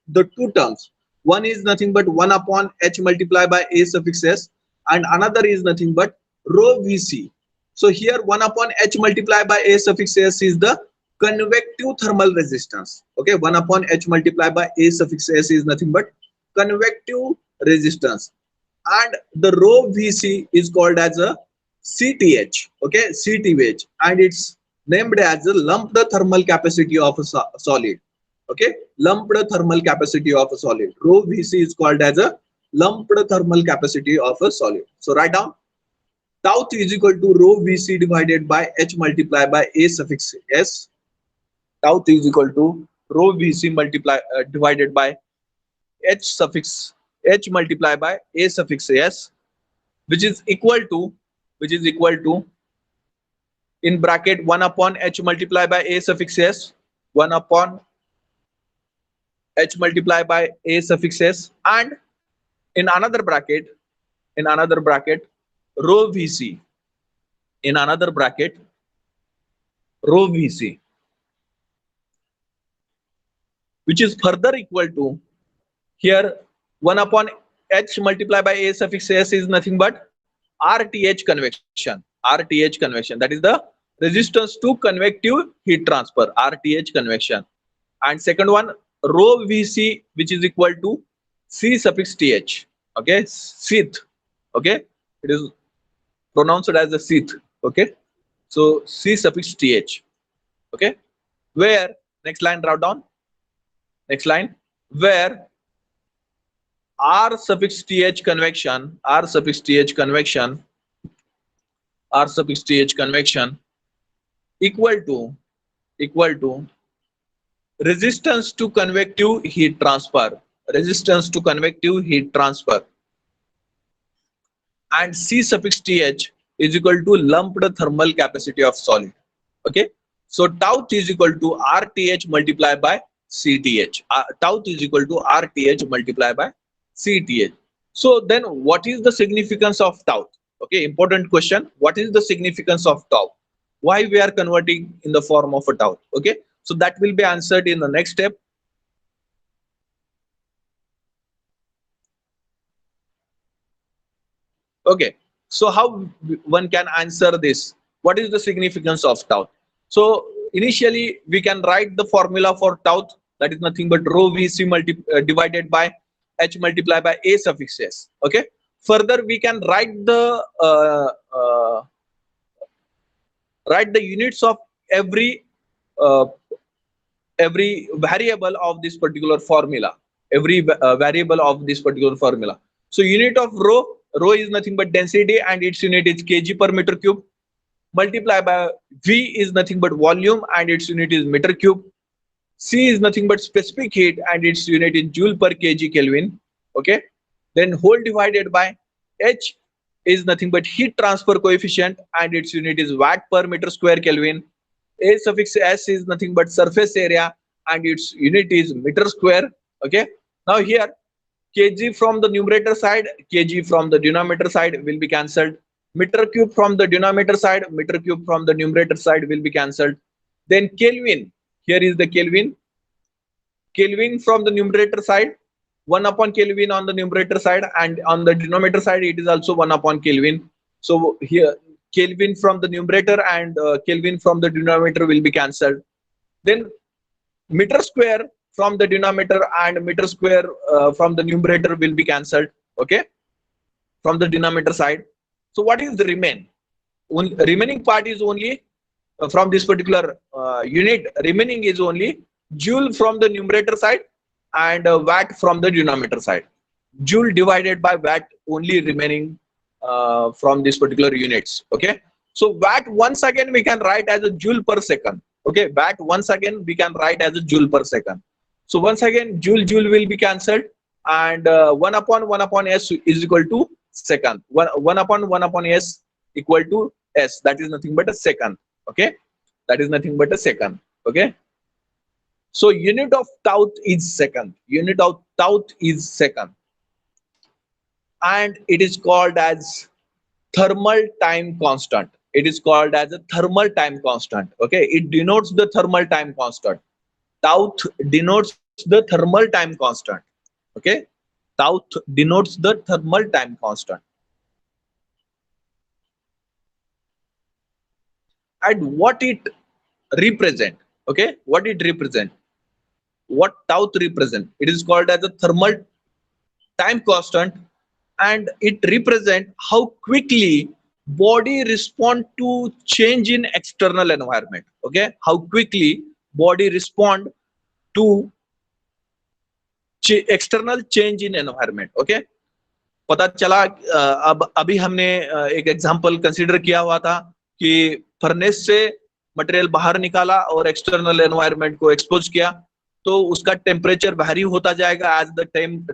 S1: the two terms, one is nothing but 1 upon h multiplied by a suffix s, and another is nothing but rho vc. So here 1 upon h multiplied by a suffix s is the convective thermal resistance. Okay, 1 upon h multiplied by a suffix s is nothing but convective resistance, and the rho vc is called as a cth. Okay, cth, and it's named as the lumped thermal capacity of a solid. Okay, lumped thermal capacity of a solid. Rho vc is called as a lumped thermal capacity of a solid. So write down tau is equal to rho vc divided by h multiplied by a suffix s. Tau is equal to rho vc divided by h multiplied by a suffix s, which is equal to in bracket 1 upon h multiplied by a suffix s, 1 upon h multiplied by a suffix s, and in another bracket rho vc, in another bracket rho vc, which is further equal to, here 1 upon h multiplied by a suffix s is nothing but RTH convection. RTH convection, that is the resistance to convective heat transfer, RTH convection. And second one rho vc, which is equal to C suffix th. Okay, Sith. Okay, it is pronounced as a Sith. Okay, so C suffix th. Okay, where, next line drop down, next line, where R suffix th convection, R suffix th convection, R suffix th convection equal to, equal to resistance to convective heat transfer, resistance to convective heat transfer, and C suffix th is equal to lumped thermal capacity of solid. Okay, so tau is equal to RTH multiplied by CTH. Tau is equal to RTH multiplied by CTH. So then what is the significance of tau? Okay, important question. What is the significance of tau? Why we are converting in the form of a tau? Okay, so that will be answered in the next step. Okay, so how one can answer this? What is the significance of tau? So initially we can write the formula for tau, that is nothing but rho Vc divided by H multiplied by A suffix S. Okay, further we can write the units of every uh, every variable of this particular formula, every variable of this particular formula. So unit of rho is nothing but density and its unit is kg per meter cube, multiply by V is nothing but volume and its unit is meter cube, C is nothing but specific heat and its unit is joule per kg Kelvin. Okay, then whole divided by H is nothing but heat transfer coefficient and its unit is watt per meter square Kelvin. A suffix S is nothing but surface area and its unit is meter square. Okay, now here kg from the numerator side, kg from the denominator side will be cancelled. Meter cube from the denominator side, meter cube from the numerator side will be cancelled. Then Kelvin, here is the Kelvin. Kelvin from the numerator side, 1 upon Kelvin on the numerator side, and on the denominator side it is also 1 upon Kelvin. So here Kelvin from the numerator and Kelvin from the denominator will be cancelled. Then meter square from the denominator and meter square from the numerator will be cancelled. Okay, from the denominator side. So what is the remaining part is only from this particular unit, remaining is only joule from the numerator side and watt from the denominator side. Joule divided by watt only remaining from this particular units. Okay, so watt once again we can write as a joule per second. Okay, watt once again we can write as a joule per second. So once again joule will be cancelled and 1 upon S is equal to second. 1 upon S equal to S, that is nothing but a second. Okay, that is nothing but a second. Okay, so unit of tau is second, unit of tau is second, and it is called as thermal time constant. It is called as a thermal time constant. Okay, it denotes the thermal time constant. Tau denotes the thermal time constant. Okay, tau denotes the thermal time constant. And what it represent? Okay, what it represent? What tau represent? It is called as a thermal time constant, and it represent how quickly body respond to change in external environment. Okay, how quickly body respond to external change in environment. Okay, पता चला अब अभी हमने एक example consider किया हुआ था कि फर्नेस से मटेरियल बाहर निकाला और एक्सटर्नल एनवायरनमेंट को एक्सपोज किया, तो उसका टेम्परेचर वैरी होता जाएगा as the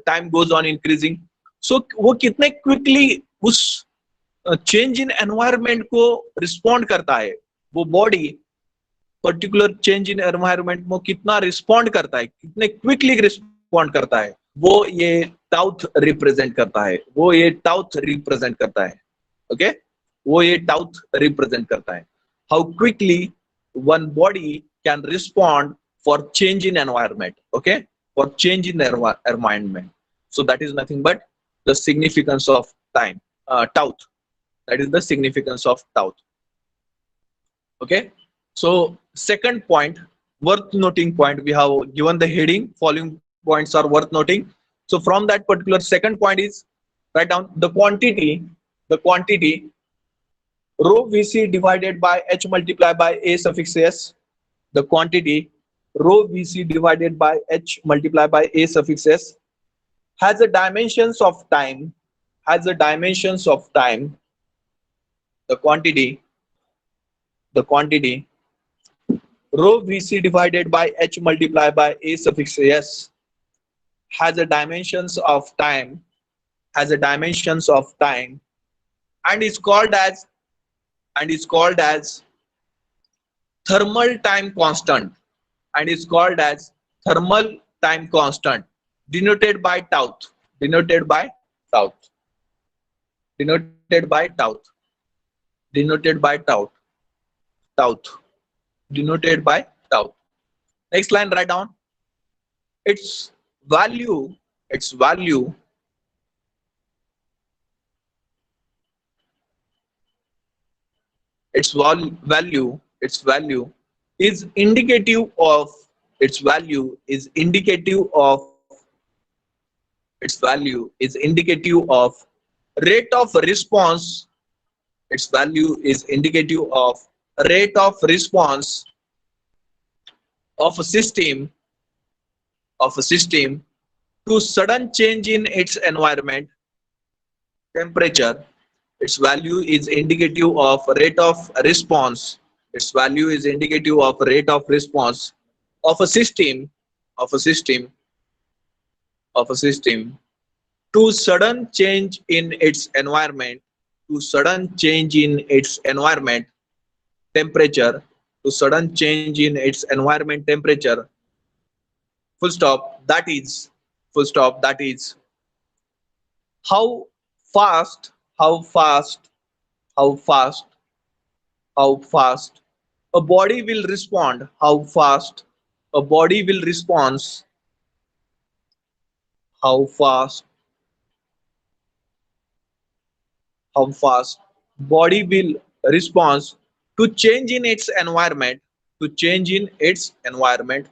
S1: time goes on increasing. So वो कितने क्विकली उस चेंज इन एनवायरनमेंट को रिस्पॉन्ड करता है, वो body particular change in environment में कितना रिस्पॉन्ड करता है, कितने क्विकली रिस्पॉन्ड करता है, वो ये टाउथ रिप्रेजेंट करता है, वो ये टाउथ रिप्रेजेंट करता है. ओके, वो ये टाउथ रिप्रेजेंट करता है. How quickly one body can respond for change in environment. Okay, for change in environment. So that is nothing but the significance of time, tauth. That is the significance of tauth. Okay, so second point, worth noting point, we have given the heading, following points are worth noting. So from that particular second point is, write down the quantity rho Vc divided by H multiply by A suffix S. The quantity rho Vc divided by H multiply by A suffix S has a dimensions of time, has a dimensions of time. The quantity rho Vc divided by H multiply by A suffix S has a dimensions of time, has a dimensions of time, and is called as, and is called as thermal time constant, and is called as thermal time constant, denoted by tau, denoted by tau, denoted by tau, denoted by tau, tau, denoted by tau. Next line, write down its value, its value, its value is indicative of, its value is indicative of, its value is indicative of rate of response, its value is indicative of rate of response of a system, of a system to sudden change in its environment temperature. Its value is indicative of rate of response, its value is indicative of rate of response of a system, of a system, of a system to sudden change in its environment, to sudden change in its environment temperature, to sudden change in its environment temperature, full stop, that is, full stop, that is how fast, how fast, how fast, how fast a body will respond, how fast a body will respond, how fast, how fast body will respond to change in its environment, to change in its environment,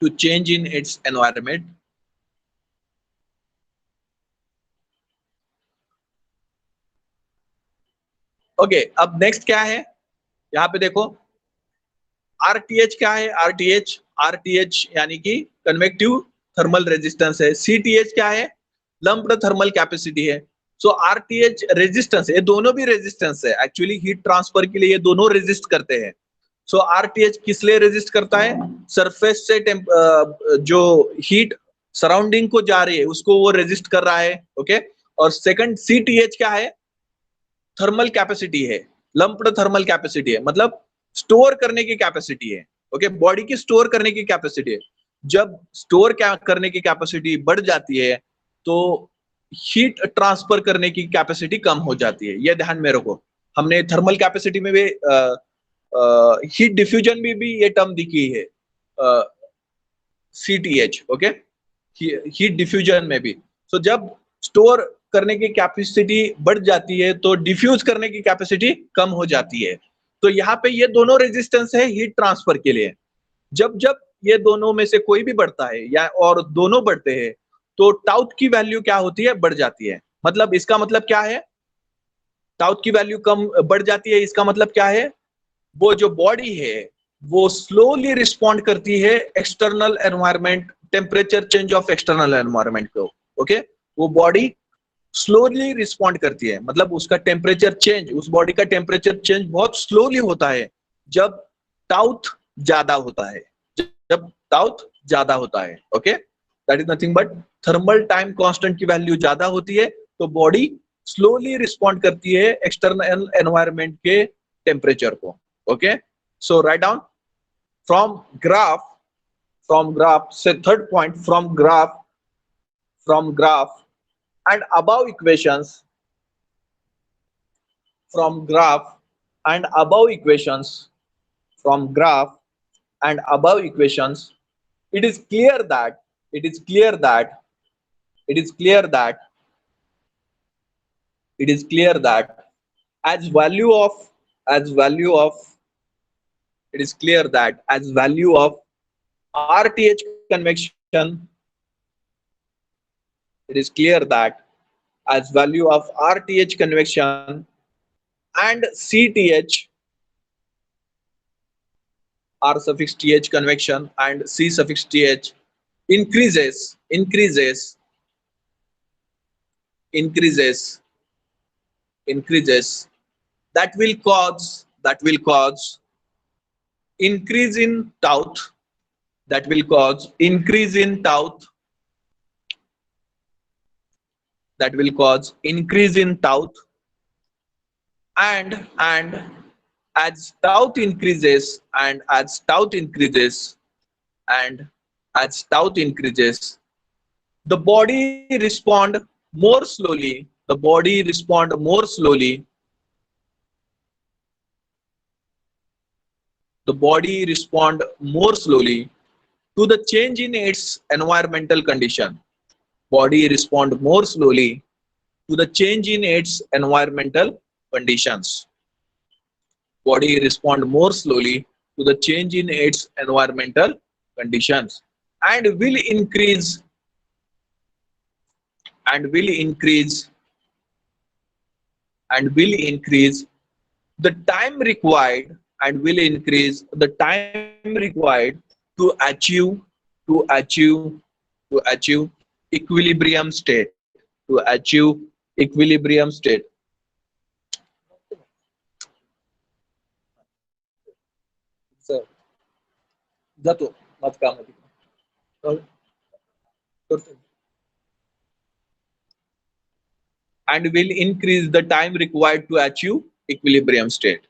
S1: to change in its environment. Okay, अब next क्या है, यहाँ पे देखो RTH क्या है, RTH, RTH यानी कि कन्वेक्टिव थर्मल रेजिस्टेंस है, सीटीएच क्या है, लंप्ड थर्मल कैपेसिटी है. सो आरटीएच रेजिस्टेंस, ये दोनों भी रेजिस्टेंस है एक्चुअली, हीट ट्रांसफर के लिए ये दोनों रेजिस्ट करते हैं. सो आरटीएच किस लिए रेजिस्ट करता है, सरफेस से जो हीट सराउंडिंग को जा रही है उसको वो रेजिस्ट कर रहा है. ओके, और सेकंड सीटीएच क्या है, थर्मल कैपेसिटी है, लंप्ड थर्मल कैपेसिटी है, मतलब स्टोर करने की कैपेसिटी है. ओके, बॉडी की स्टोर करने की कैपेसिटी है. जब स्टोर करने की कैपेसिटी बढ़ जाती है तो हीट ट्रांसफर करने की कैपेसिटी कम हो जाती है. ये ध्यान में रखो, हमने थर्मल कैपेसिटी में भी हीट डिफ्यूजन में भी ये टर्म दिखी है, सीटीएच. ओके, हीट डिफ्यूजन में भी. सो जब स्टोर करने की कैपेसिटी बढ़ जाती है तो डिफ्यूज करने की कैपेसिटी कम हो जाती है. तो यहाँ पे ये दोनों रेजिस्टेंस है हीट ट्रांसफर के लिए. जब जब ये दोनों में से कोई भी बढ़ता है या और दोनों बढ़ते हैं तो टाउट की वैल्यू क्या होती है, बढ़ जाती है. मतलब इसका मतलब क्या है, टाउट की वैल्यू कम बढ़ जाती है, इसका मतलब क्या है, वो जो बॉडी है वो स्लोली रिस्पॉन्ड करती है external environment, temperature change of external environment को. ओके, वो बॉडी स्लोली रिस्पॉन्ड करती है, मतलब उसका टेम्परेचर चेंज, उस बॉडी का टेम्परेचर चेंज बहुत स्लोली होता है जब टाउट ज्यादा होता है, जब टाउट ज्यादा होता है. Okay, that is nothing but thermal time constant की वैल्यू ज्यादा होती है तो बॉडी स्लोली रिस्पॉन्ड करती है एक्सटर्नल एनवायरमेंट के टेम्परेचर को. Okay, so write down from graph, from graph, say third point, from graph and above equations, from graph and above equations, from graph and above equations, it is clear that, it is clear that, it is clear that, it is clear that as value of, as value of, it is clear that as value of RTH convection, it is clear that as value of RTH convection and CTH, R suffix TH convection and C suffix TH increases, increases, increases, that will cause increase in taught, that will cause increase in taught, that will cause increase in taught, and as taught increases, and as taught increases, the body respond more slowly, the body respond more slowly, the body respond more slowly to the change in its environmental condition. Body respond more slowly to the change in its environmental conditions. Body respond more slowly to the change in its environmental conditions and and will increase will increase the time required and will increase the time required to achieve to achieve to achieve equilibrium state, to achieve equilibrium state. Sir, जातो माझं काम आहे तिकडे. करतो. And will increase the time required to achieve equilibrium state.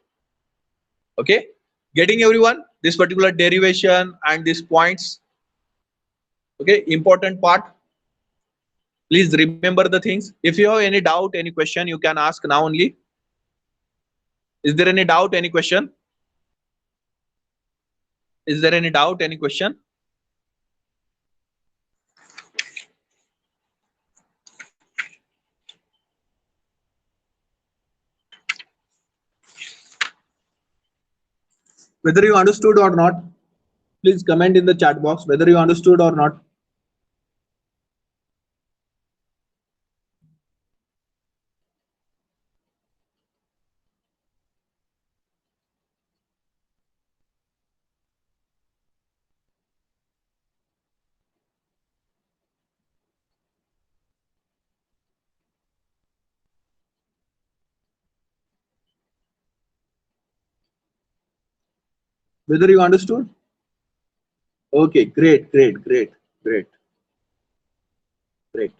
S1: Okay, getting everyone this particular derivation and these points. Okay, important part. Please remember the things. If you have any doubt, any question, you can ask now only. Is there any doubt, any question? Is there any doubt, any question? Whether you understood or not, please comment in the chat box whether you understood or not. Whether you understood? Okay, great, great, great, great, great.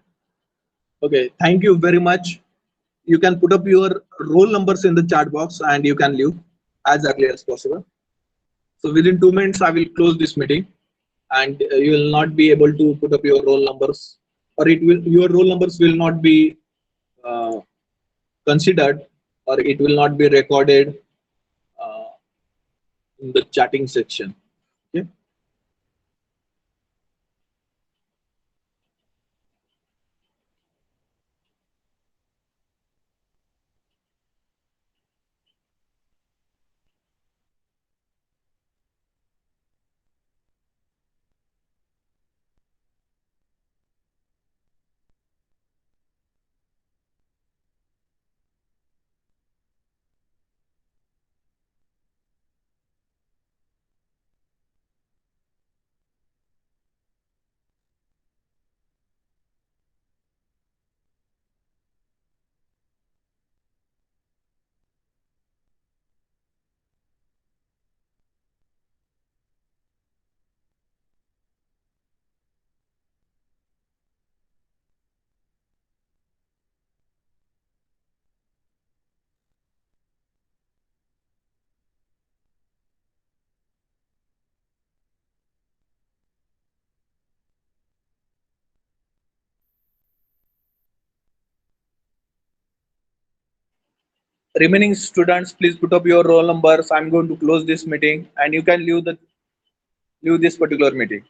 S1: Okay, thank you very much. You can put up your roll numbers in the chat box and you can leave as early as possible. So within 2 minutes, I will close this meeting and you will not be able to put up your roll numbers, or your roll numbers will not be uh, considered, or it will not be recorded uh, in the chatting section. Okay. Remaining students, please put up your roll numbers. I'm going to close this meeting and you can leave this particular meeting.